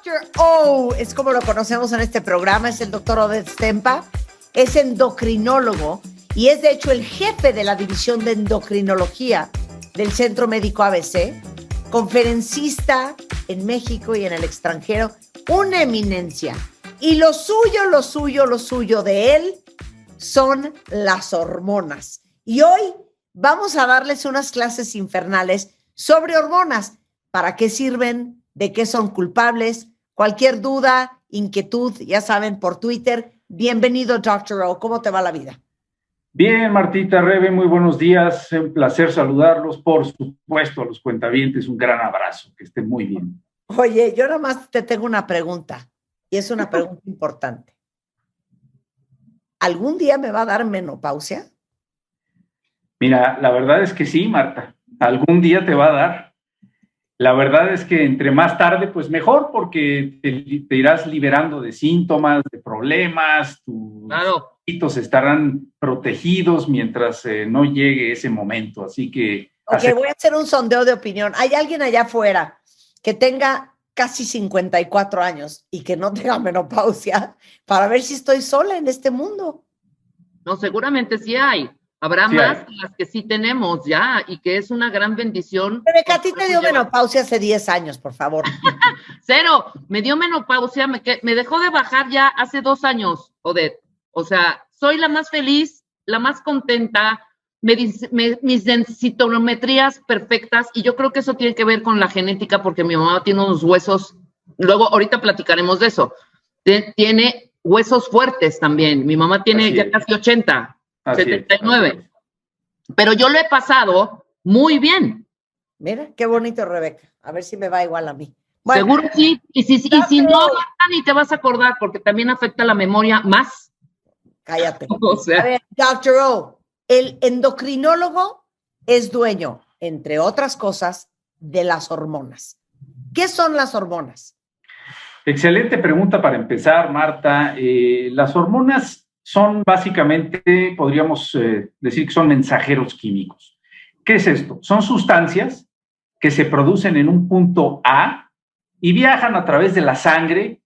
Doctor O es como lo conocemos en este programa, es el doctor Oded Stempa, es endocrinólogo y es de hecho el jefe de la división de endocrinología del Centro Médico ABC, conferencista en México y en el extranjero, una eminencia. Y lo suyo de él son las hormonas. Y hoy vamos a darles unas clases infernales sobre hormonas. ¿Para qué sirven? ¿De qué son culpables? Cualquier duda, inquietud, ya saben, por Twitter. Bienvenido, Dr. O. ¿Cómo te va la vida? Bien, Martita, Rebe, muy buenos días. Un placer saludarlos. Por supuesto, a los cuentavientes, un gran abrazo. Que estén muy bien. Oye, yo nada más te tengo una pregunta, y es una pregunta importante. ¿Algún día me va a dar menopausia? Mira, la verdad es que sí, Marta. Algún día te va a dar. La verdad es que entre más tarde, pues mejor, porque te irás liberando de síntomas, de problemas, tus hijitos estarán protegidos mientras no llegue ese momento. Así que... Ok, voy a hacer un sondeo de opinión. ¿Hay alguien allá afuera que tenga casi 54 años y que no tenga menopausia para ver si estoy sola en este mundo? No, seguramente sí hay. Habrá sí más hay. que las que sí tenemos ya y que es una gran bendición. Rebeca, a ti te dio menopausia hace 10 años, por favor. Cero, me dio menopausia, me dejó de bajar ya hace 2 años, Odette. O sea, soy la más feliz, la más contenta, mis densitometrías perfectas, y yo creo que eso tiene que ver con la genética, porque mi mamá tiene unos huesos, luego ahorita platicaremos de eso, tiene huesos fuertes también, mi mamá tiene ya casi 80, 79, pero yo lo he pasado muy bien. Mira, qué bonito, Rebeca, a ver si me va igual a mí. Bueno, seguro sí, y si no, ni te vas a acordar, porque también afecta la memoria más. Cállate. O sea. A ver, Dr. O, el endocrinólogo es dueño, entre otras cosas, de las hormonas. ¿Qué son las hormonas? Excelente pregunta para empezar, Marta. Las hormonas son básicamente, podríamos decir que son mensajeros químicos. ¿Qué es esto? Son sustancias que se producen en un punto A y viajan a través de la sangre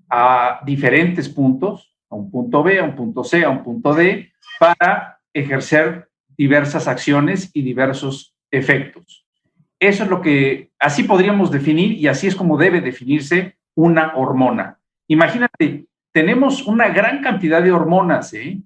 a diferentes puntos, a un punto B, a un punto C, a un punto D, para ejercer diversas acciones y diversos efectos. Eso es lo que, así podríamos definir, y así es como debe definirse una hormona. Imagínate, tenemos una gran cantidad de hormonas, y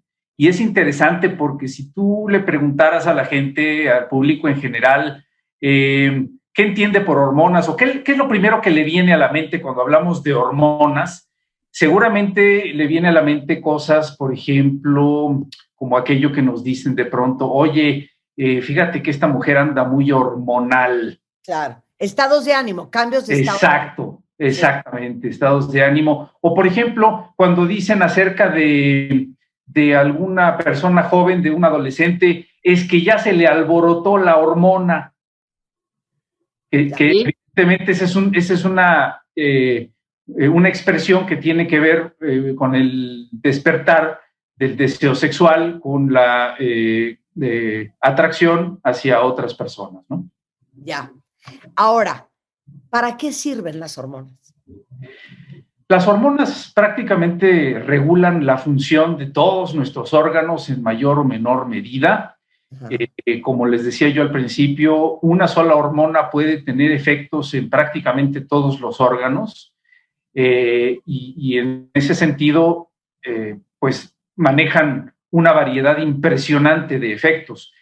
es interesante porque si tú le preguntaras a la gente, al público en general, ¿qué entiende por hormonas? ¿O qué es lo primero que le viene a la mente cuando hablamos de hormonas? Seguramente le viene a la mente cosas, por ejemplo, como aquello que nos dicen de pronto, oye, fíjate que esta mujer anda muy hormonal. Claro, estados de ánimo, cambios de estado. Exacto, exactamente, sí. Estados de ánimo. O, por ejemplo, cuando dicen acerca de alguna persona joven, de un adolescente, es que ya se le alborotó la hormona. Que evidentemente esa es una expresión que tiene que ver con el despertar del deseo sexual, con la atracción hacia otras personas, ¿no? Ya. Ahora, ¿para qué sirven las hormonas? Las hormonas prácticamente regulan la función de todos nuestros órganos en mayor o menor medida. Como les decía yo al principio, una sola hormona puede tener efectos en prácticamente todos los órganos y en ese sentido, pues manejan una variedad impresionante de efectos.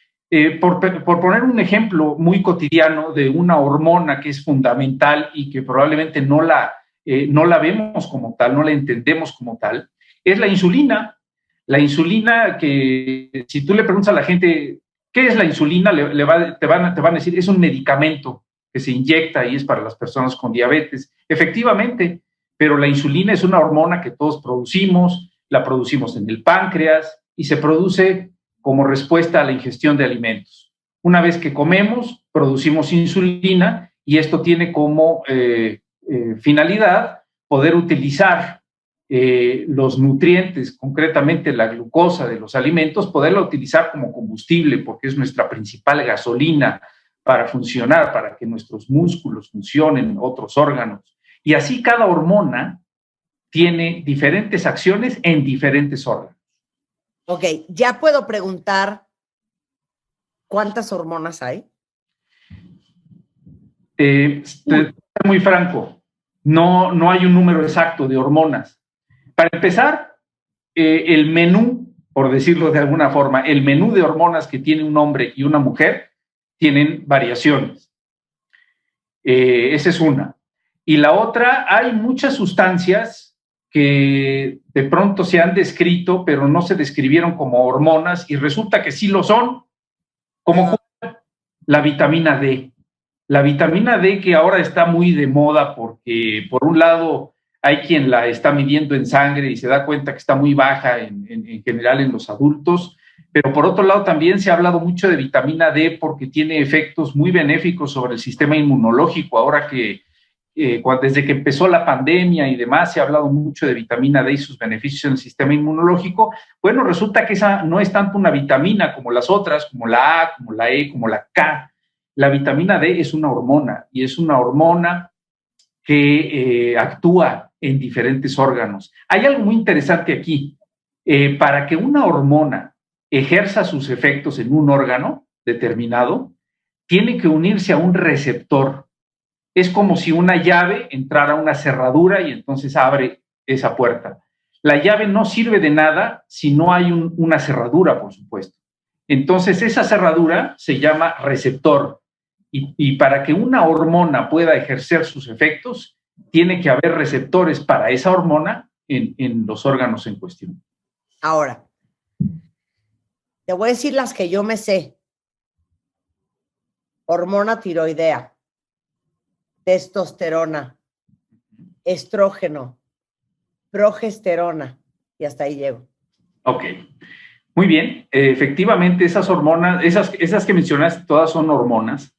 Por poner un ejemplo muy cotidiano de una hormona que es fundamental y que probablemente no la vemos como tal, no la entendemos como tal, es la insulina. La insulina, que si tú le preguntas a la gente qué es la insulina, te van a decir, es un medicamento que se inyecta y es para las personas con diabetes. Efectivamente, pero la insulina es una hormona que todos producimos, la producimos en el páncreas y se produce como respuesta a la ingestión de alimentos. Una vez que comemos, producimos insulina y esto tiene como finalidad poder utilizar los nutrientes, concretamente la glucosa de los alimentos, poderla utilizar como combustible, porque es nuestra principal gasolina para funcionar, para que nuestros músculos funcionen, otros órganos. Y así cada hormona tiene diferentes acciones en diferentes órganos. Ok, ya puedo preguntar ¿cuántas hormonas hay? Te soy muy franco, no hay un número exacto de hormonas. Para empezar, el menú, por decirlo de alguna forma, el menú de hormonas que tiene un hombre y una mujer tienen variaciones. Esa es una. Y la otra, hay muchas sustancias que de pronto se han descrito, pero no se describieron como hormonas y resulta que sí lo son, como la vitamina D. La vitamina D, que ahora está muy de moda porque por un lado hay quien la está midiendo en sangre y se da cuenta que está muy baja en general en los adultos, pero por otro lado también se ha hablado mucho de vitamina D porque tiene efectos muy benéficos sobre el sistema inmunológico. Ahora que desde que empezó la pandemia y demás se ha hablado mucho de vitamina D y sus beneficios en el sistema inmunológico. Bueno, resulta que esa no es tanto una vitamina como las otras, como la A, como la E, como la K. La vitamina D es una hormona y es una hormona que actúa en diferentes órganos. Hay algo muy interesante aquí. Para que una hormona ejerza sus efectos en un órgano determinado, tiene que unirse a un receptor. Es como si una llave entrara a una cerradura y entonces abre esa puerta. La llave no sirve de nada si no hay una cerradura, por supuesto. Entonces esa cerradura se llama receptor. Y para que una hormona pueda ejercer sus efectos, tiene que haber receptores para esa hormona en los órganos en cuestión. Ahora, te voy a decir las que yo me sé. Hormona tiroidea, testosterona, estrógeno, progesterona, y hasta ahí llego. Ok, muy bien. Efectivamente, esas hormonas, esas que mencionaste, todas son hormonas.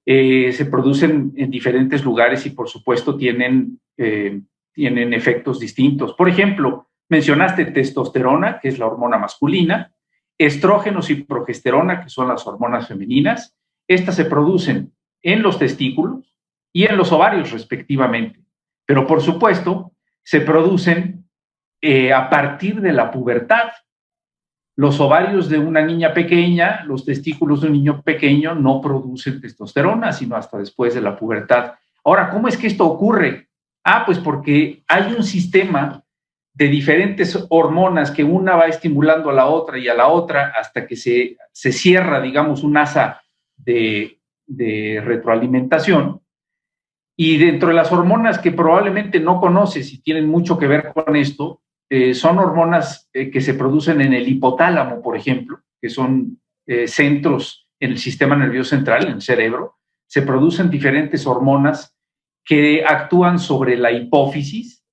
Se producen en diferentes lugares y por supuesto tienen efectos distintos. Por ejemplo, mencionaste testosterona, que es la hormona masculina, estrógenos y progesterona, que son las hormonas femeninas. Estas se producen en los testículos y en los ovarios respectivamente, pero por supuesto se producen a partir de la pubertad. Los ovarios de una niña pequeña, los testículos de un niño pequeño no producen testosterona, sino hasta después de la pubertad. Ahora, ¿cómo es que esto ocurre? Pues porque hay un sistema de diferentes hormonas que una va estimulando a la otra y a la otra hasta que se cierra, digamos, un asa de retroalimentación. Y dentro de las hormonas que probablemente no conoces y tienen mucho que ver con esto, son hormonas que se producen en el hipotálamo, por ejemplo, que son centros en el sistema nervioso central, en el cerebro. Se producen diferentes hormonas que actúan sobre la hipófisis.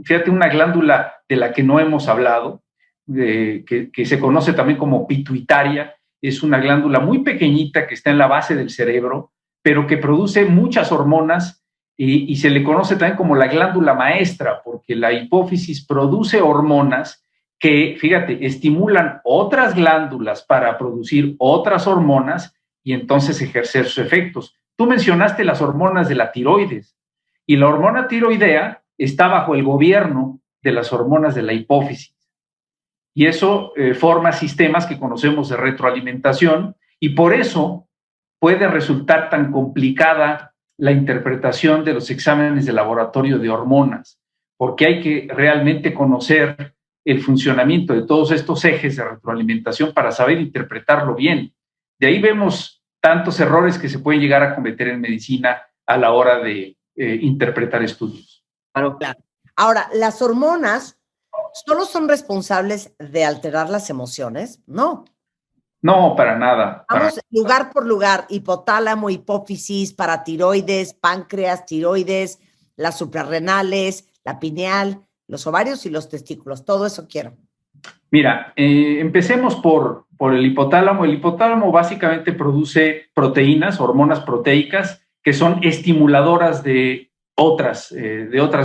Fíjate, una glándula de la que no hemos hablado, que se conoce también como pituitaria, es una glándula muy pequeñita que está en la base del cerebro, pero que produce muchas hormonas. Y se le conoce también como la glándula maestra, porque la hipófisis produce hormonas que, fíjate, estimulan otras glándulas para producir otras hormonas y entonces ejercer sus efectos. Tú mencionaste las hormonas de la tiroides y la hormona tiroidea está bajo el gobierno de las hormonas de la hipófisis. Y eso forma sistemas que conocemos de retroalimentación y por eso puede resultar tan complicada la interpretación de los exámenes de laboratorio de hormonas, porque hay que realmente conocer el funcionamiento de todos estos ejes de retroalimentación para saber interpretarlo bien. De ahí vemos tantos errores que se pueden llegar a cometer en medicina a la hora de interpretar estudios. Claro. Ahora, ¿las hormonas solo son responsables de alterar las emociones? No. No, para nada. Vamos lugar por lugar, hipotálamo, hipófisis, paratiroides, páncreas, tiroides, las suprarrenales, la pineal, los ovarios y los testículos. Todo eso quiero. Mira, empecemos por el hipotálamo. El hipotálamo básicamente produce proteínas, hormonas proteicas, que son estimuladoras de otras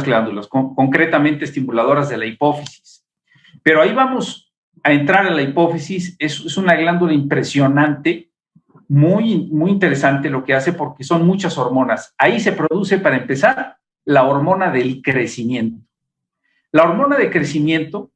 glándulas, concretamente estimuladoras de la hipófisis. Pero ahí vamos a entrar a la hipófisis. Es una glándula impresionante, muy, muy interesante lo que hace porque son muchas hormonas. Ahí se produce, para empezar, la hormona del crecimiento. La hormona de crecimiento,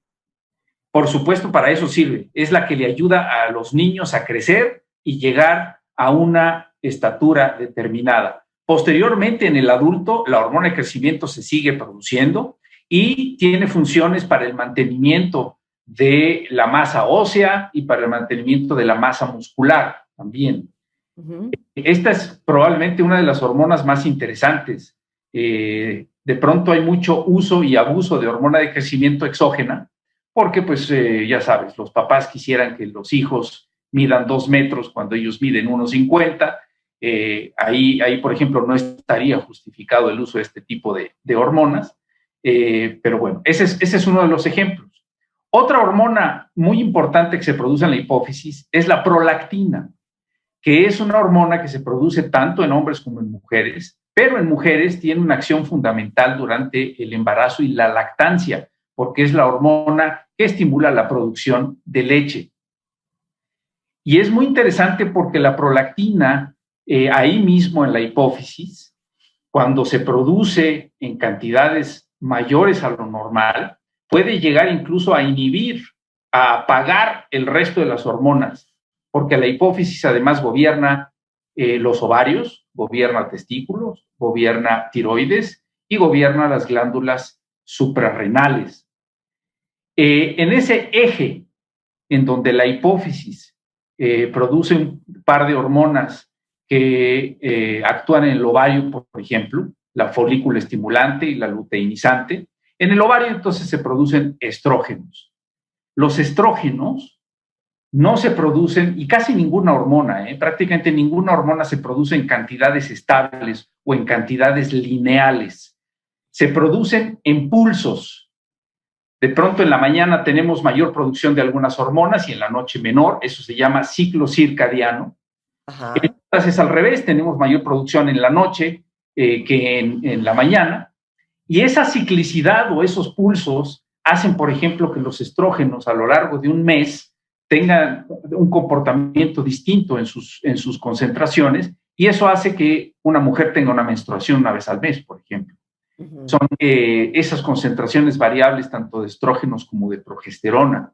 por supuesto, para eso sirve. Es la que le ayuda a los niños a crecer y llegar a una estatura determinada. Posteriormente, en el adulto, la hormona de crecimiento se sigue produciendo y tiene funciones para el mantenimiento de la masa ósea y para el mantenimiento de la masa muscular también. Esta es probablemente una de las hormonas más interesantes. De pronto hay mucho uso y abuso de hormona de crecimiento exógena, porque pues ya sabes, los papás quisieran que los hijos midan 2 metros cuando ellos miden 1,50. Ahí, por ejemplo, no estaría justificado el uso de este tipo de hormonas, pero bueno, ese es uno de los ejemplos. Otra hormona muy importante que se produce en la hipófisis es la prolactina, que es una hormona que se produce tanto en hombres como en mujeres, pero en mujeres tiene una acción fundamental durante el embarazo y la lactancia, porque es la hormona que estimula la producción de leche. Y es muy interesante porque la prolactina, ahí mismo en la hipófisis, cuando se produce en cantidades mayores a lo normal, puede llegar incluso a inhibir, a apagar el resto de las hormonas, porque la hipófisis además gobierna los ovarios, gobierna testículos, gobierna tiroides y gobierna las glándulas suprarrenales. En ese eje en donde la hipófisis produce un par de hormonas que actúan en el ovario, por ejemplo, la folícula estimulante y la luteinizante, en el ovario entonces se producen estrógenos. Los estrógenos no se producen, y casi ninguna hormona, prácticamente ninguna hormona se produce en cantidades estables o en cantidades lineales. Se producen en pulsos. De pronto en la mañana tenemos mayor producción de algunas hormonas y en la noche menor, eso se llama ciclo circadiano. Ajá. Entonces al revés, tenemos mayor producción en la noche que en la mañana, y esa ciclicidad o esos pulsos hacen, por ejemplo, que los estrógenos a lo largo de un mes tengan un comportamiento distinto en sus concentraciones, y eso hace que una mujer tenga una menstruación una vez al mes, por ejemplo. Son esas concentraciones variables tanto de estrógenos como de progesterona.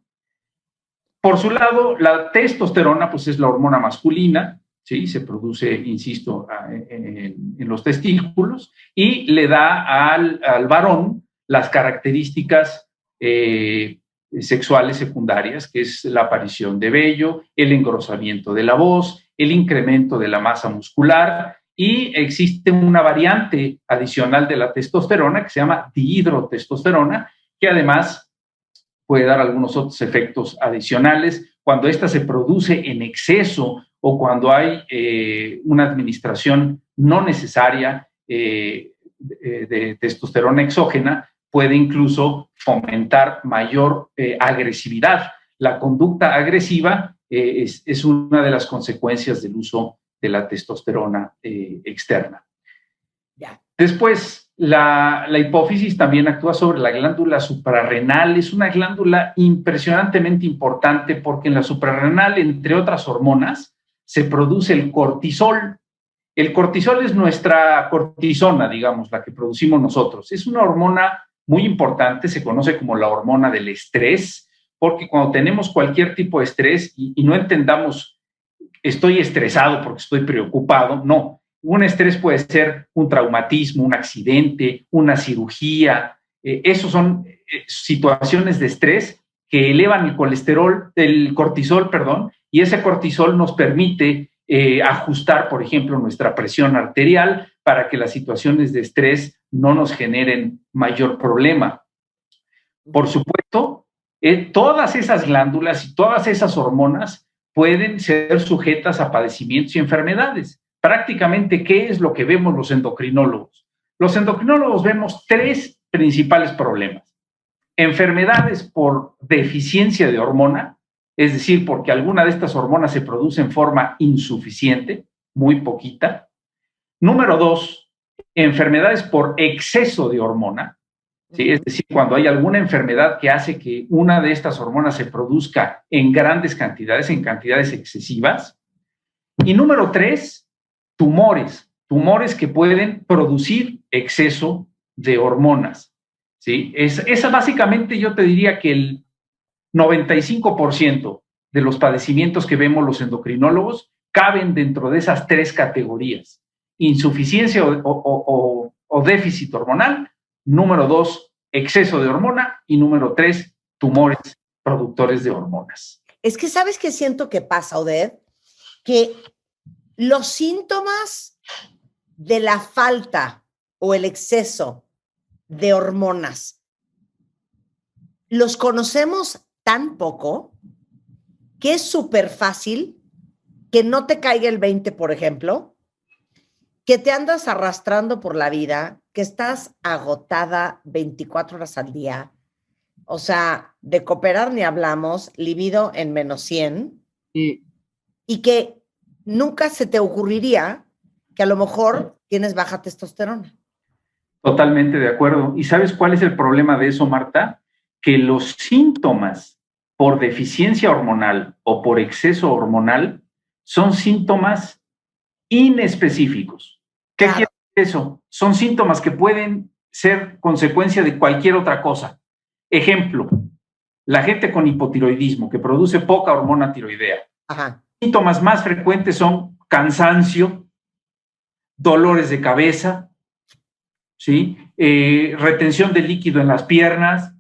Por su lado, la testosterona pues es la hormona masculina, ¿sí? Se produce, insisto, en los testículos y le da al varón las características sexuales secundarias, que es la aparición de vello, el engrosamiento de la voz, el incremento de la masa muscular, y existe una variante adicional de la testosterona que se llama dihidrotestosterona, que además puede dar algunos otros efectos adicionales cuando ésta se produce en exceso o cuando hay una administración no necesaria de testosterona exógena. Puede incluso fomentar mayor agresividad. La conducta agresiva es una de las consecuencias del uso de la testosterona externa. Después, la hipófisis también actúa sobre la glándula suprarrenal. Es una glándula impresionantemente importante porque en la suprarrenal, entre otras hormonas, se produce el cortisol. El cortisol es nuestra cortisona, digamos, la que producimos nosotros. Es una hormona muy importante, se conoce como la hormona del estrés, porque cuando tenemos cualquier tipo de estrés, y no entendamos estoy estresado porque estoy preocupado, no. Un estrés puede ser un traumatismo, un accidente, una cirugía. Esos son situaciones de estrés que elevan el cortisol, y ese cortisol nos permite ajustar, por ejemplo, nuestra presión arterial para que las situaciones de estrés no nos generen mayor problema. Por supuesto, todas esas glándulas y todas esas hormonas pueden ser sujetas a padecimientos y enfermedades. Prácticamente, ¿qué es lo que vemos los endocrinólogos? Los endocrinólogos vemos 3 principales problemas. Enfermedades por deficiencia de hormona, es decir, porque alguna de estas hormonas se produce en forma insuficiente, muy poquita. Número 2, enfermedades por exceso de hormona, ¿sí? Es decir, cuando hay alguna enfermedad que hace que una de estas hormonas se produzca en grandes cantidades, en cantidades excesivas. Y número 3, tumores que pueden producir exceso de hormonas, ¿sí? Esa básicamente yo te diría que el 95% de los padecimientos que vemos los endocrinólogos caben dentro de esas tres categorías: insuficiencia o déficit hormonal, número 2, exceso de hormona, y número 3, tumores productores de hormonas. Es que ¿sabes qué siento que pasa, Oded? Que los síntomas de la falta o el exceso de hormonas los conocemos tan poco que es súper fácil que no te caiga el 20, por ejemplo, que te andas arrastrando por la vida, que estás agotada 24 horas al día. O sea, de cooperar ni hablamos, libido en -100, Sí. y que nunca se te ocurriría que a lo mejor tienes baja testosterona. Totalmente de acuerdo. ¿Y sabes cuál es el problema de eso, Marta? Que los síntomas por deficiencia hormonal o por exceso hormonal son síntomas inespecíficos. ¿Qué quiere decir eso? Son síntomas que pueden ser consecuencia de cualquier otra cosa. Ejemplo, la gente con hipotiroidismo que produce poca hormona tiroidea. Ajá. Síntomas más frecuentes son cansancio, dolores de cabeza, ¿sí? Retención de líquido en las piernas,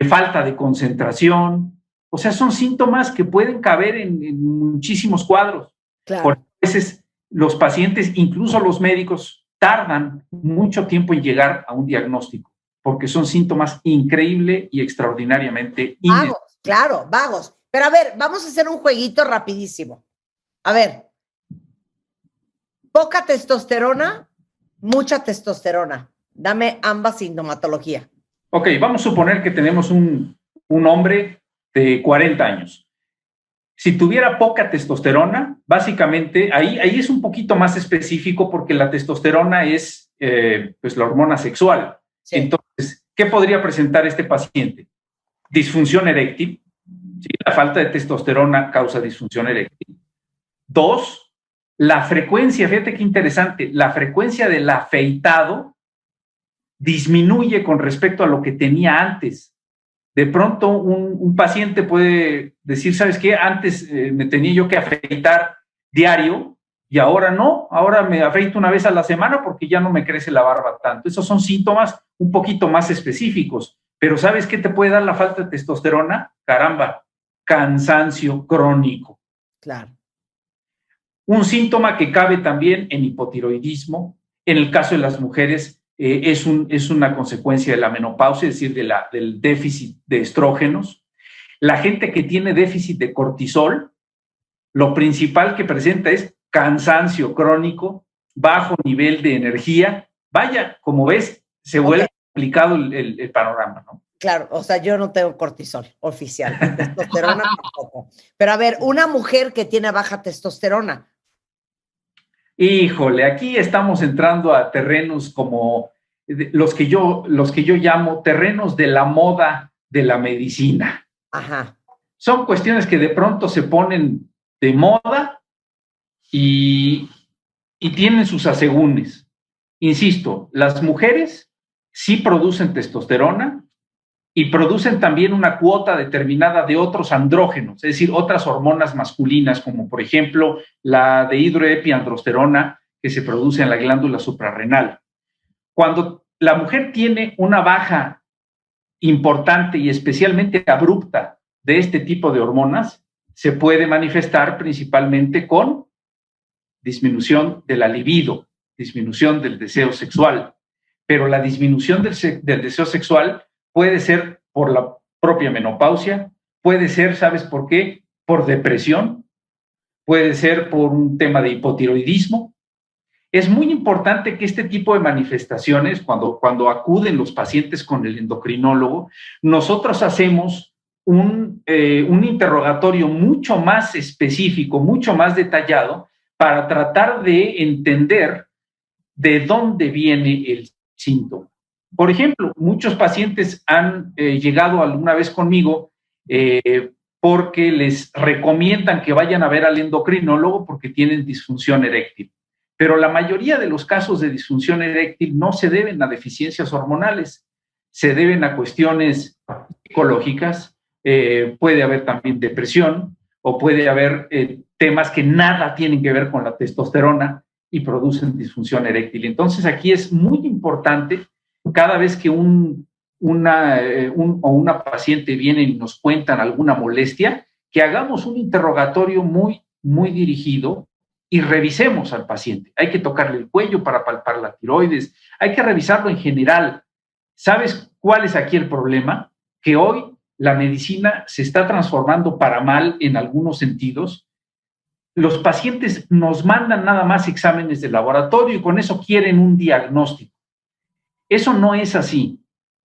falta de concentración. O sea, son síntomas que pueden caber en muchísimos cuadros. Claro. Por veces los pacientes, incluso los médicos, tardan mucho tiempo en llegar a un diagnóstico, porque son síntomas increíble y extraordinariamente vagos, claro, vagos. Pero a ver, vamos a hacer un jueguito rapidísimo. A ver, poca testosterona, mucha testosterona. Dame ambas sintomatología. Ok, vamos a suponer que tenemos un hombre de 40 años. Si tuviera poca testosterona, básicamente, ahí es un poquito más específico porque la testosterona es pues la hormona sexual. Sí. Entonces, ¿qué podría presentar este paciente? Disfunción eréctil. ¿Sí? La falta de testosterona causa disfunción eréctil. 2, la frecuencia, fíjate qué interesante, la frecuencia del afeitado disminuye con respecto a lo que tenía antes. De pronto un paciente puede decir, ¿sabes qué? Antes me tenía yo que afeitar diario y ahora no, ahora me afeito una vez a la semana porque ya no me crece la barba tanto. Esos son síntomas un poquito más específicos, pero ¿sabes qué te puede dar la falta de testosterona? Caramba, cansancio crónico. Claro. Un síntoma que cabe también en hipotiroidismo, en el caso de las mujeres, es una consecuencia de la menopausia, es decir, del déficit de estrógenos. La gente que tiene déficit de cortisol, lo principal que presenta es cansancio crónico, bajo nivel de energía. Vaya, como ves, se vuelve complicado el panorama, ¿no? Claro, o sea, yo no tengo cortisol oficial, testosterona tampoco. Pero a ver, una mujer que tiene baja testosterona. Híjole, aquí estamos entrando a terrenos como los que yo llamo terrenos de la moda de la medicina. Ajá. Son cuestiones que de pronto se ponen de moda y tienen sus asegúnes. Insisto, las mujeres sí producen testosterona y producen también una cuota determinada de otros andrógenos, es decir, otras hormonas masculinas, como por ejemplo la dehidroepiandrosterona que se produce en la glándula suprarrenal. Cuando la mujer tiene una baja importante y especialmente abrupta de este tipo de hormonas, se puede manifestar principalmente con disminución de la libido, disminución del deseo sexual. Pero la disminución del deseo sexual puede ser por la propia menopausia, puede ser, ¿sabes por qué? Por depresión, puede ser por un tema de hipotiroidismo. Es muy importante que este tipo de manifestaciones, cuando acuden los pacientes con el endocrinólogo, nosotros hacemos un interrogatorio mucho más específico, mucho más detallado, para tratar de entender de dónde viene el síntoma. Por ejemplo, muchos pacientes han llegado alguna vez conmigo porque les recomiendan que vayan a ver al endocrinólogo porque tienen disfunción eréctil. pero la mayoría de los casos de disfunción eréctil no se deben a deficiencias hormonales, se deben a cuestiones psicológicas, puede haber también depresión o puede haber temas que nada tienen que ver con la testosterona y producen disfunción eréctil. Entonces aquí es muy importante cada vez que una paciente viene y nos cuentan alguna molestia, que hagamos un interrogatorio muy, muy dirigido y revisemos al paciente. Hay que tocarle el cuello para palpar la tiroides, hay que revisarlo en general. ¿Sabes cuál es aquí el problema? Que hoy la medicina se está transformando para mal en algunos sentidos. Los pacientes nos mandan nada más exámenes de laboratorio y con eso quieren un diagnóstico. Eso no es así.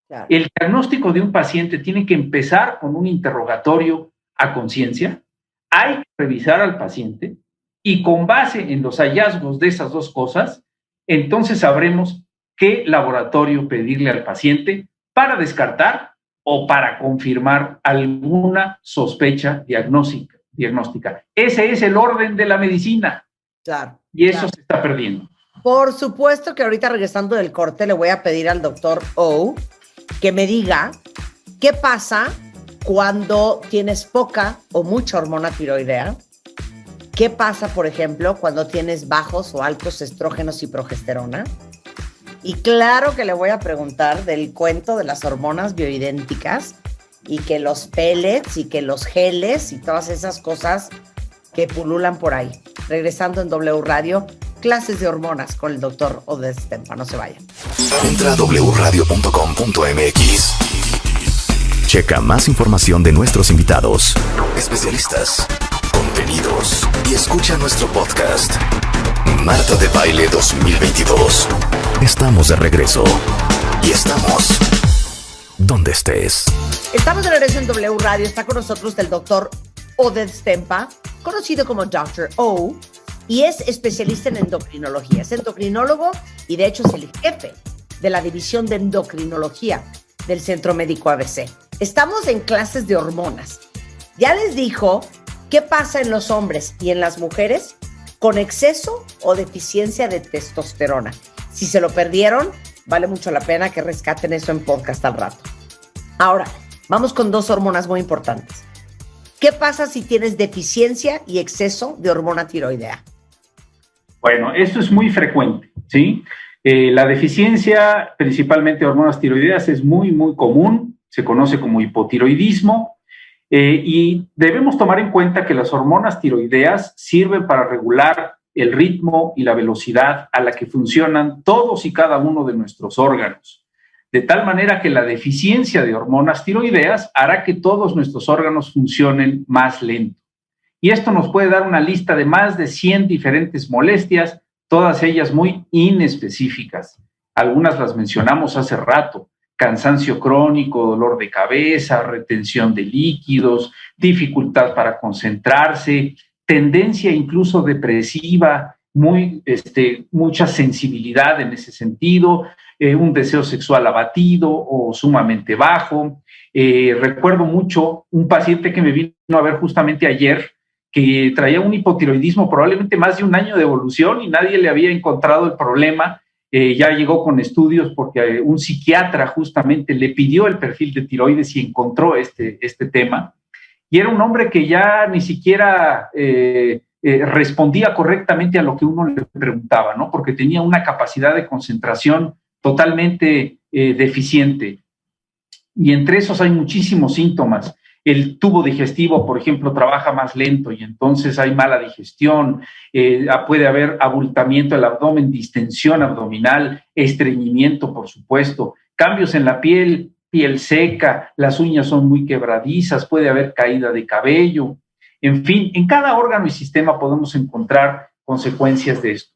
Claro. El diagnóstico de un paciente tiene que empezar con un interrogatorio a conciencia. Hay que revisar al paciente y con base en los hallazgos de esas dos cosas, entonces sabremos qué laboratorio pedirle al paciente para descartar o para confirmar alguna sospecha diagnóstica. Ese es el orden de la medicina. Claro. Y eso se está perdiendo. Por supuesto que ahorita regresando del corte le voy a pedir al doctor O que me diga qué pasa cuando tienes poca o mucha hormona tiroidea. ¿Qué pasa, por ejemplo, cuando tienes bajos o altos estrógenos y progesterona? Y claro que le voy a preguntar del cuento de las hormonas bioidénticas y que los pellets y que los geles y todas esas cosas que pululan por ahí. Regresando en W Radio, clases de hormonas con el doctor Oded Stempa. No se vayan. Entra a wradio.com.mx. Checa más información de nuestros invitados, especialistas, contenidos y escucha nuestro podcast. Marta de Baile 2022. Estamos de regreso y estamos donde estés. Estamos de regreso en W Radio. Está con nosotros el doctor Oded Stempa, conocido como Dr. O, y es especialista en endocrinología. Es endocrinólogo y de hecho es el jefe de la división de endocrinología del Centro Médico ABC. Estamos en clases de hormonas. Ya les dijo qué pasa en los hombres y en las mujeres con exceso o deficiencia de testosterona. Si se lo perdieron, vale mucho la pena que rescaten eso en podcast al rato. Ahora, vamos con dos hormonas muy importantes. ¿Qué pasa si tienes deficiencia y exceso de hormona tiroidea? Bueno, esto es muy frecuente, ¿sí? La deficiencia, principalmente de hormonas tiroideas, es muy, muy común. Se conoce como hipotiroidismo. Y debemos tomar en cuenta que las hormonas tiroideas sirven para regular el ritmo y la velocidad a la que funcionan todos y cada uno de nuestros órganos. De tal manera que la deficiencia de hormonas tiroideas hará que todos nuestros órganos funcionen más lento. Y esto nos puede dar una lista de más de 100 diferentes molestias, todas ellas muy inespecíficas. Algunas las mencionamos hace rato: cansancio crónico, dolor de cabeza, retención de líquidos, dificultad para concentrarse, tendencia incluso depresiva, mucha sensibilidad en ese sentido, un deseo sexual abatido o sumamente bajo. Recuerdo mucho un paciente que me vino a ver justamente ayer, que traía un hipotiroidismo, probablemente más de un año de evolución, y nadie le había encontrado el problema. Ya llegó con estudios porque un psiquiatra justamente le pidió el perfil de tiroides y encontró este tema. Y era un hombre que ya ni siquiera respondía correctamente a lo que uno le preguntaba, ¿no? Porque tenía una capacidad de concentración totalmente deficiente. Y entre esos hay muchísimos síntomas. El tubo digestivo, por ejemplo, trabaja más lento y entonces hay mala digestión, puede haber abultamiento del abdomen, distensión abdominal, estreñimiento, por supuesto, cambios en la piel seca, las uñas son muy quebradizas, puede haber caída de cabello. En fin, en cada órgano y sistema podemos encontrar consecuencias de esto.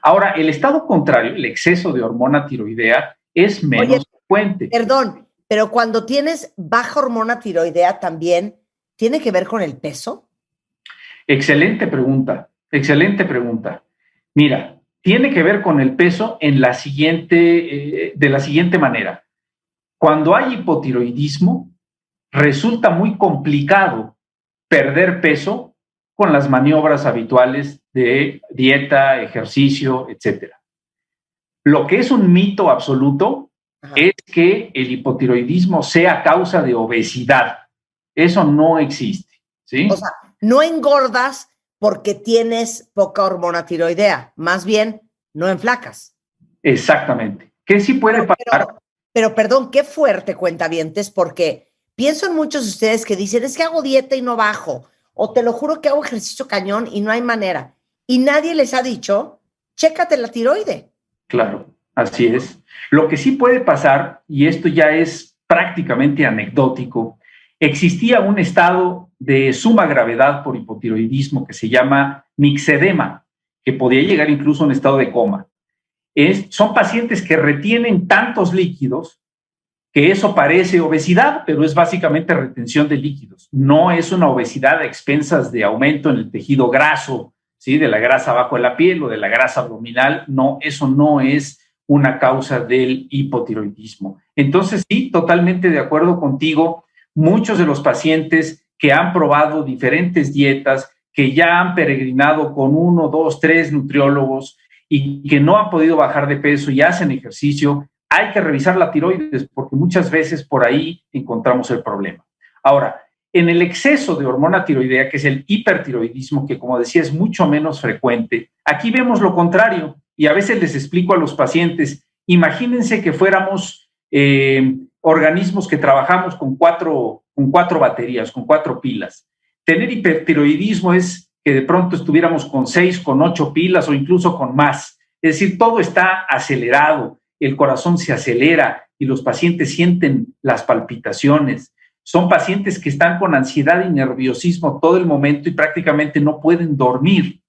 Ahora, el estado contrario, el exceso de hormona tiroidea, es menos frecuente. Perdón, pero cuando tienes baja hormona tiroidea también, ¿tiene que ver con el peso? Excelente pregunta, excelente pregunta. Mira, tiene que ver con el peso de la siguiente manera. Cuando hay hipotiroidismo, resulta muy complicado perder peso con las maniobras habituales de dieta, ejercicio, etc. Lo que es un mito absoluto es que el hipotiroidismo sea causa de obesidad. Eso no existe, ¿sí? O sea, no engordas porque tienes poca hormona tiroidea, más bien no enflacas. Exactamente. ¿Qué sí puede pasar? Pero perdón, qué fuerte, cuentavientes, porque pienso en muchos de ustedes que dicen, es que hago dieta y no bajo, o te lo juro que hago ejercicio cañón y no hay manera. Y nadie les ha dicho, chécate la tiroide. Claro, así es. Lo que sí puede pasar, y esto ya es prácticamente anecdótico, existía un estado de suma gravedad por hipotiroidismo que se llama mixedema, que podía llegar incluso a un estado de coma. Son pacientes que retienen tantos líquidos que eso parece obesidad, pero es básicamente retención de líquidos. No es una obesidad a expensas de aumento en el tejido graso, ¿sí? De la grasa abajo de la piel o de la grasa abdominal. No, eso no es una causa del hipotiroidismo. Entonces, sí, totalmente de acuerdo contigo. Muchos de los pacientes que han probado diferentes dietas, que ya han peregrinado con 1, 2, 3 nutriólogos y que no han podido bajar de peso y hacen ejercicio, hay que revisar la tiroides porque muchas veces por ahí encontramos el problema. Ahora, en el exceso de hormona tiroidea, que es el hipertiroidismo, que como decía es mucho menos frecuente, aquí vemos lo contrario y a veces les explico a los pacientes, imagínense que fuéramos organismos que trabajamos con cuatro baterías, con 4 pilas. Tener hipertiroidismo es que de pronto estuviéramos con 6, con 8 pilas o incluso con más. Es decir, todo está acelerado, el corazón se acelera y los pacientes sienten las palpitaciones. Son pacientes que están con ansiedad y nerviosismo todo el momento y prácticamente no pueden dormir.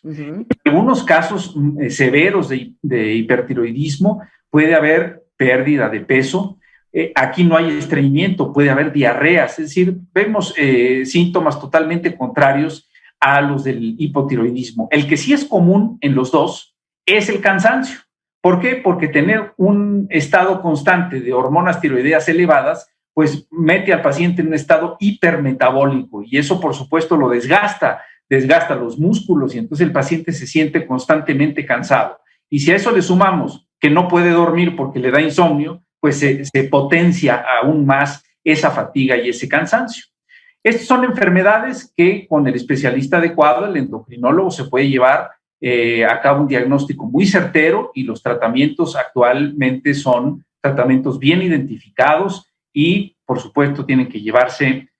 En algunos casos severos de hipertiroidismo puede haber pérdida de peso. Aquí no hay estreñimiento, puede haber diarreas. Es decir, vemos síntomas totalmente contrarios a los del hipotiroidismo. El que sí es común en los dos es el cansancio. ¿Por qué? Porque tener un estado constante de hormonas tiroideas elevadas, pues mete al paciente en un estado hipermetabólico y eso, por supuesto, lo desgasta los músculos y entonces el paciente se siente constantemente cansado. Y si a eso le sumamos que no puede dormir porque le da insomnio, pues se potencia aún más esa fatiga y ese cansancio. Estas son enfermedades que con el especialista adecuado, el endocrinólogo, se puede llevar a cabo un diagnóstico muy certero y los tratamientos actualmente son tratamientos bien identificados y, por supuesto, tienen que llevarse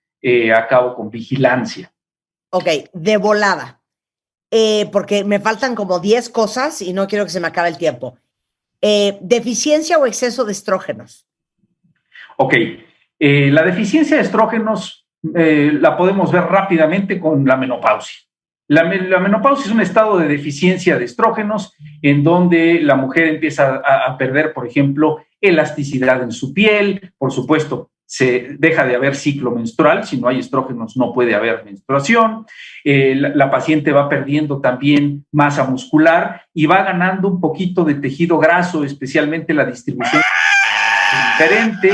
a cabo con vigilancia. Ok, de volada, porque me faltan como 10 cosas y no quiero que se me acabe el tiempo. ¿Deficiencia o exceso de estrógenos? Ok, la deficiencia de estrógenos la podemos ver rápidamente con la menopausia. La menopausia es un estado de deficiencia de estrógenos en donde la mujer empieza a perder, por ejemplo, elasticidad en su piel. Por supuesto, se deja de haber ciclo menstrual. Si no hay estrógenos, no puede haber menstruación. La paciente va perdiendo también masa muscular y va ganando un poquito de tejido graso, especialmente la distribución es diferente.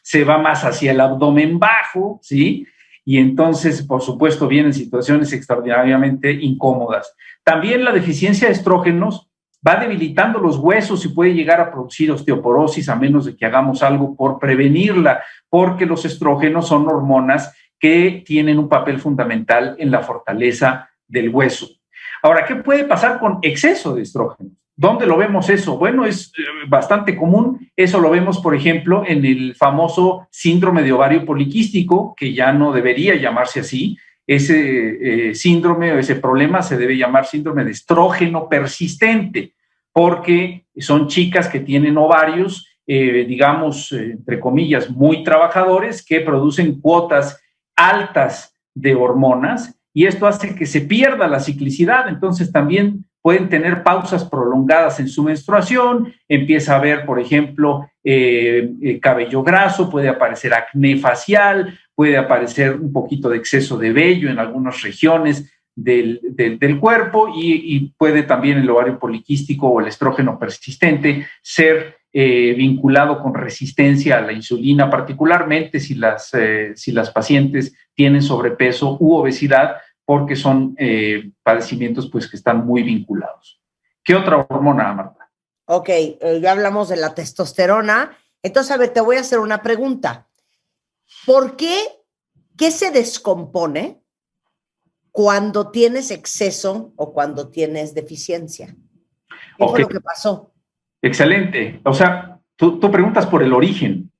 Se va más hacia el abdomen bajo, ¿sí? Y entonces, por supuesto, vienen situaciones extraordinariamente incómodas. También la deficiencia de estrógenos va debilitando los huesos y puede llegar a producir osteoporosis a menos de que hagamos algo por prevenirla, porque los estrógenos son hormonas que tienen un papel fundamental en la fortaleza del hueso. Ahora, ¿qué puede pasar con exceso de estrógenos? ¿Dónde lo vemos eso? Bueno, es bastante común. Eso lo vemos, por ejemplo, en el famoso síndrome de ovario poliquístico, que ya no debería llamarse así. Ese síndrome o ese problema se debe llamar síndrome de estrógeno persistente, porque son chicas que tienen ovarios, digamos, entre comillas, muy trabajadores, que producen cuotas altas de hormonas y esto hace que se pierda la ciclicidad. Entonces también pueden tener pausas prolongadas en su menstruación, empieza a haber, por ejemplo, cabello graso, puede aparecer acné facial, puede aparecer un poquito de exceso de vello en algunas regiones del cuerpo y puede también el ovario poliquístico o el estrógeno persistente ser vinculado con resistencia a la insulina, particularmente si las pacientes tienen sobrepeso u obesidad, porque son padecimientos pues, que están muy vinculados. ¿Qué otra hormona, Marta? Ok, ya hablamos de la testosterona. Entonces, a ver, te voy a hacer una pregunta. ¿Por qué se descompone cuando tienes exceso o cuando tienes deficiencia? ¿Qué fue lo que pasó? Excelente. O sea, tú preguntas por el origen.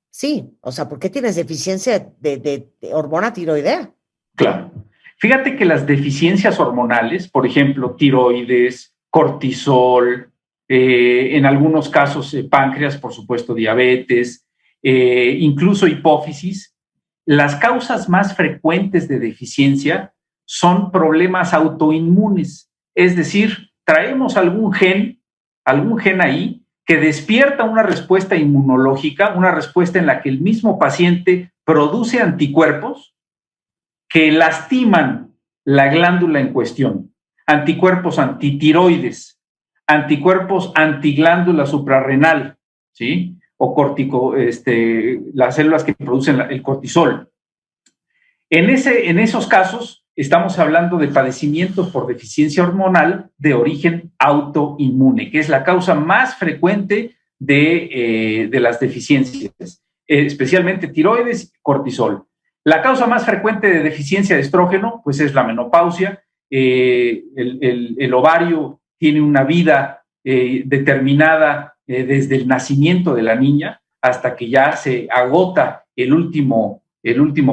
Sí, o sea, ¿por qué tienes deficiencia de hormona tiroidea? Claro. Fíjate que las deficiencias hormonales, por ejemplo, tiroides, cortisol, en algunos casos páncreas, por supuesto, diabetes, incluso hipófisis, las causas más frecuentes de deficiencia son problemas autoinmunes. Es decir, traemos algún gen ahí que despierta una respuesta inmunológica, una respuesta en la que el mismo paciente produce anticuerpos que lastiman la glándula en cuestión. Anticuerpos antitiroides, anticuerpos antiglándula suprarrenal, ¿sí? O las células que producen el cortisol. En esos casos, estamos hablando de padecimientos por deficiencia hormonal de origen autoinmune, que es la causa más frecuente de las deficiencias, especialmente tiroides y cortisol. La causa más frecuente de deficiencia de estrógeno, pues es la menopausia. El ovario tiene una vida determinada desde el nacimiento de la niña hasta que ya se agota el último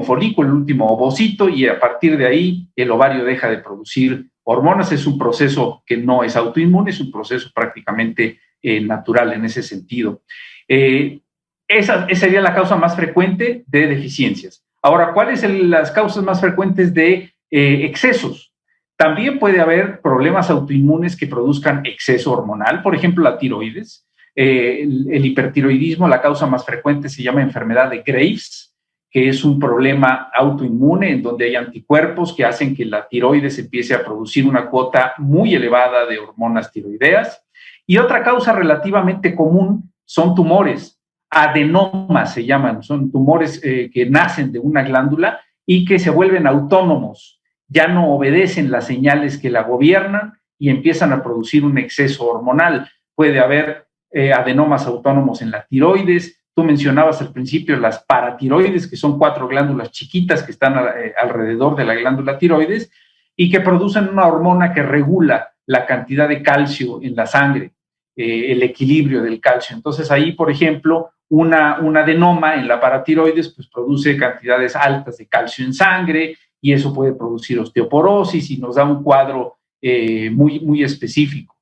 folículo, el último ovocito, y a partir de ahí el ovario deja de producir hormonas. Es un proceso que no es autoinmune, es un proceso prácticamente natural en ese sentido. Esa sería la causa más frecuente de deficiencias. Ahora, ¿cuáles son las causas más frecuentes de excesos? También puede haber problemas autoinmunes que produzcan exceso hormonal, por ejemplo, la tiroides. El hipertiroidismo, la causa más frecuente se llama enfermedad de Graves, que es un problema autoinmune en donde hay anticuerpos que hacen que la tiroides empiece a producir una cuota muy elevada de hormonas tiroideas. Y otra causa relativamente común son tumores, adenomas se llaman, son tumores que nacen de una glándula y que se vuelven autónomos, ya no obedecen las señales que la gobiernan y empiezan a producir un exceso hormonal. Puede haber adenomas autónomos en la tiroides. Tú mencionabas al principio las paratiroides, que son 4 glándulas chiquitas que están alrededor de la glándula tiroides y que producen una hormona que regula la cantidad de calcio en la sangre, el equilibrio del calcio. Entonces ahí, por ejemplo, un adenoma en la paratiroides pues produce cantidades altas de calcio en sangre y eso puede producir osteoporosis y nos da un cuadro muy, muy específico.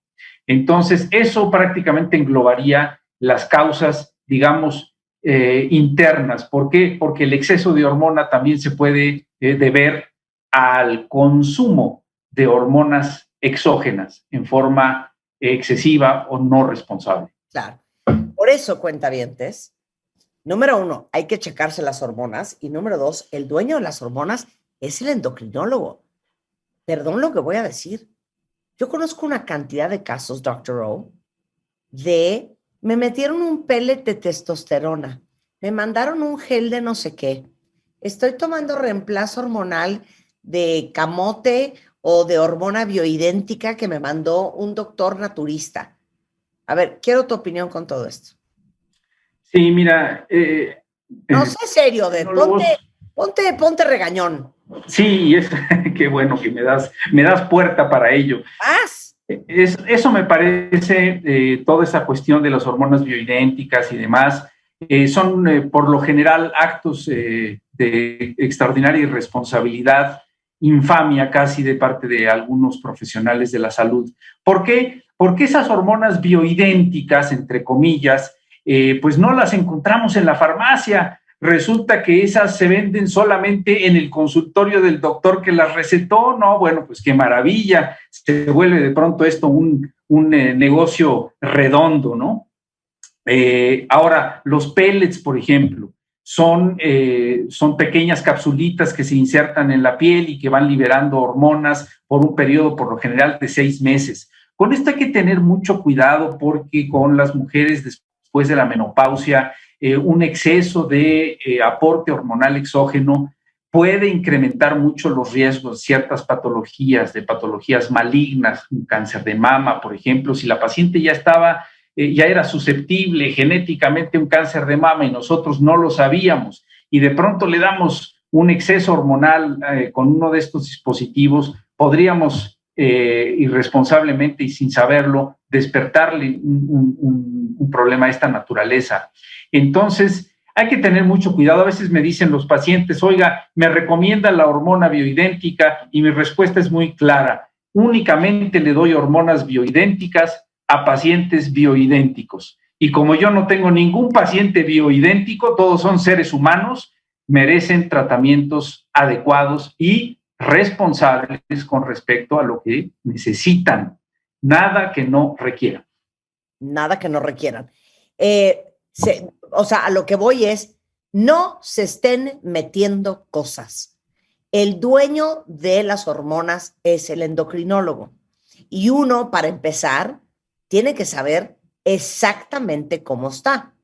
Entonces, eso prácticamente englobaría las causas, digamos, internas. ¿Por qué? Porque el exceso de hormona también se puede deber al consumo de hormonas exógenas en forma excesiva o no responsable. Claro. Por eso, cuentavientes, número 1, hay que checarse las hormonas, y número 2, el dueño de las hormonas es el endocrinólogo. Perdón lo que voy a decir. Yo conozco una cantidad de casos, Dr. O, me metieron un pellet de testosterona, me mandaron un gel de no sé qué, estoy tomando reemplazo hormonal de camote o de hormona bioidéntica que me mandó un doctor naturista. A ver, quiero tu opinión con todo esto. Sí, mira... no sé serio, ponte regañón. Sí, qué bueno que me das puerta para ello. ¿Más? Eso me parece, toda esa cuestión de las hormonas bioidénticas y demás, son por lo general actos de extraordinaria irresponsabilidad, infamia casi de parte de algunos profesionales de la salud. ¿Por qué? Porque esas hormonas bioidénticas, entre comillas, pues no las encontramos en la farmacia. Resulta que esas se venden solamente en el consultorio del doctor que las recetó. No, bueno, pues qué maravilla. Se vuelve de pronto esto un negocio redondo, ¿no? Ahora, los pellets, por ejemplo, son pequeñas capsulitas que se insertan en la piel y que van liberando hormonas por un periodo, por lo general, de 6 meses. Con esto hay que tener mucho cuidado porque con las mujeres después de la menopausia, un exceso de aporte hormonal exógeno puede incrementar mucho los riesgos de ciertas patologías, de patologías malignas, un cáncer de mama, por ejemplo. Si la paciente ya era susceptible genéticamente a un cáncer de mama y nosotros no lo sabíamos, y de pronto le damos un exceso hormonal con uno de estos dispositivos, podríamos irresponsablemente y sin saberlo despertarle un problema de esta naturaleza. Entonces, hay que tener mucho cuidado. A veces me dicen los pacientes, oiga, me recomienda la hormona bioidéntica, y mi respuesta es muy clara. Únicamente le doy hormonas bioidénticas a pacientes bioidénticos. Y como yo no tengo ningún paciente bioidéntico, todos son seres humanos, merecen tratamientos adecuados y responsables con respecto a lo que necesitan. Nada que no requieran. Nada que no requieran. O sea, a lo que voy es, no se estén metiendo cosas. El dueño de las hormonas es el endocrinólogo. Y uno, para empezar, tiene que saber exactamente cómo está.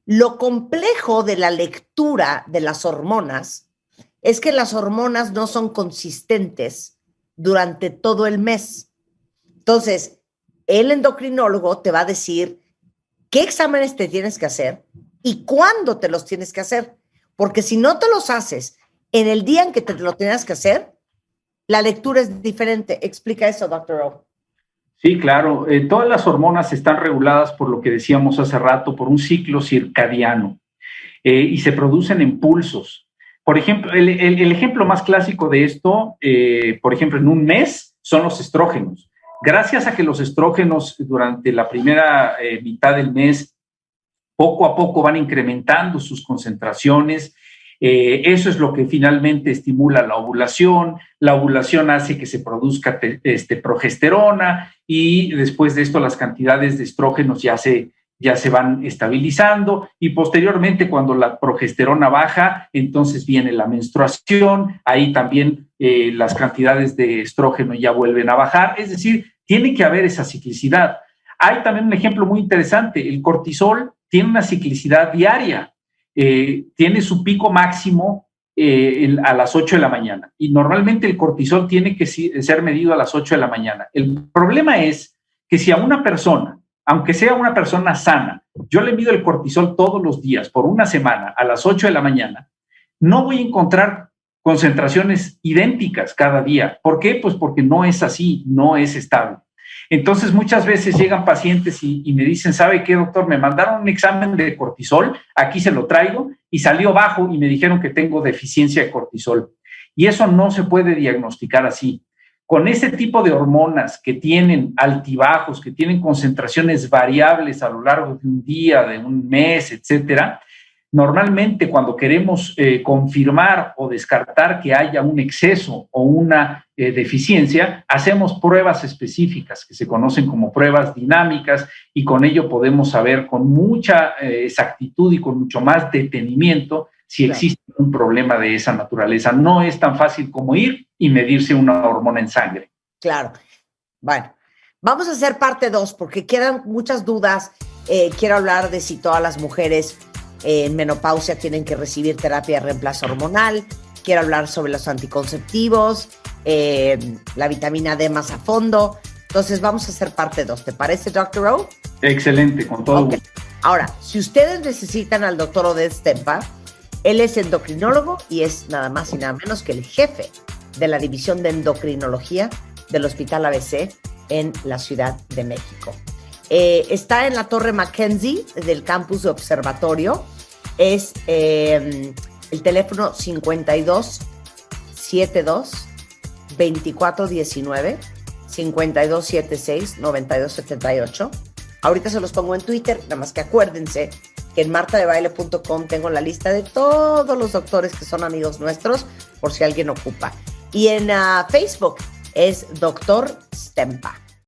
Lo complejo de la lectura de las hormonas es que las hormonas no son consistentes durante todo el mes. Entonces, el endocrinólogo te va a decir qué exámenes te tienes que hacer y cuándo te los tienes que hacer. Porque si no te los haces en el día en que te lo tengas que hacer, la lectura es diferente. Explica eso, Dr. O. Sí, claro. Todas las hormonas están reguladas por lo que decíamos hace rato, por un ciclo circadiano, y se producen en pulsos. Por ejemplo, el ejemplo más clásico de esto, por ejemplo, en un mes, son los estrógenos. Gracias a que los estrógenos durante la primera mitad del mes poco a poco van incrementando sus concentraciones, eso es lo que finalmente estimula la ovulación hace que se produzca progesterona, y después de esto las cantidades de estrógenos ya se van estabilizando, y posteriormente cuando la progesterona baja, entonces viene la menstruación, ahí también las cantidades de estrógeno ya vuelven a bajar, es decir, tiene que haber esa ciclicidad. Hay también un ejemplo muy interesante, el cortisol tiene una ciclicidad diaria, tiene su pico máximo a las 8 de la mañana, y normalmente el cortisol tiene que ser medido a las 8 de la mañana. El problema es que si a una persona, aunque sea una persona sana, yo le mido el cortisol todos los días por una semana a las 8 de la mañana, no voy a encontrar concentraciones idénticas cada día. ¿Por qué? Pues porque no es así, no es estable. Entonces, muchas veces llegan pacientes y me dicen, ¿sabe qué, doctor? Me mandaron un examen de cortisol, aquí se lo traigo, y salió bajo y me dijeron que tengo deficiencia de cortisol. Y eso no se puede diagnosticar así. Con ese tipo de hormonas que tienen altibajos, que tienen concentraciones variables a lo largo de un día, de un mes, etcétera, normalmente cuando queremos confirmar o descartar que haya un exceso o una deficiencia, hacemos pruebas específicas que se conocen como pruebas dinámicas, y con ello podemos saber con mucha exactitud y con mucho más detenimiento si existe un problema de esa naturaleza. No es tan fácil como ir y medirse una hormona en sangre. Claro. Bueno, vamos a hacer parte 2 porque quedan muchas dudas. Quiero hablar de si todas las mujeres en menopausia tienen que recibir terapia de reemplazo hormonal. Quiero hablar sobre los anticonceptivos, la vitamina D más a fondo. Entonces vamos a hacer parte 2. ¿Te parece, Dr. O? Excelente, con todo gusto. Ahora, si ustedes necesitan al Dr. Oded Stempa, él es endocrinólogo y es nada más y nada menos que el jefe de la división de endocrinología del Hospital ABC en la Ciudad de México. Está en la Torre Mackenzie del campus de Observatorio. Es el teléfono 52 72 24 19 52 76 92 78. Ahorita se los pongo en Twitter, nada más que acuérdense que en martadebaile.com tengo la lista de todos los doctores que son amigos nuestros, por si alguien ocupa. Y en Facebook es Dr. Stempa.